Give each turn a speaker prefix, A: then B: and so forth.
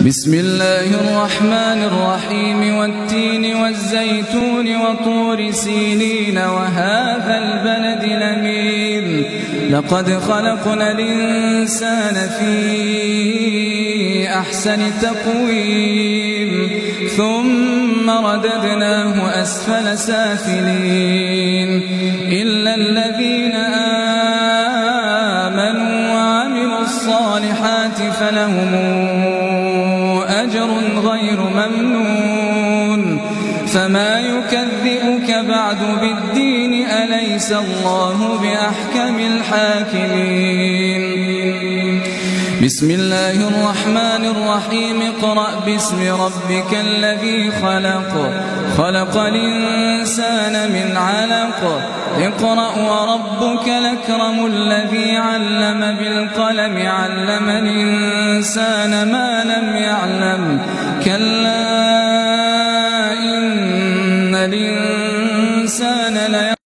A: بسم الله الرحمن الرحيم والتين والزيتون وطور سينين وهذا البلد الأمين لقد خلقنا الإنسان في أحسن تقويم ثم رددناه أسفل سافلين إلا الذين آمنوا وعملوا الصالحات فلهم أجر غير ممنون فما يكذبك بعد بالدين أليس الله بأحكم الحاكمين بسم الله الرحمن الرحيم اقرأ باسم ربك الذي خلق الإنسان من علق اقرأ وربك الأكرم الذي علم بالقلم علم الإنسان ما لم يعلم كلا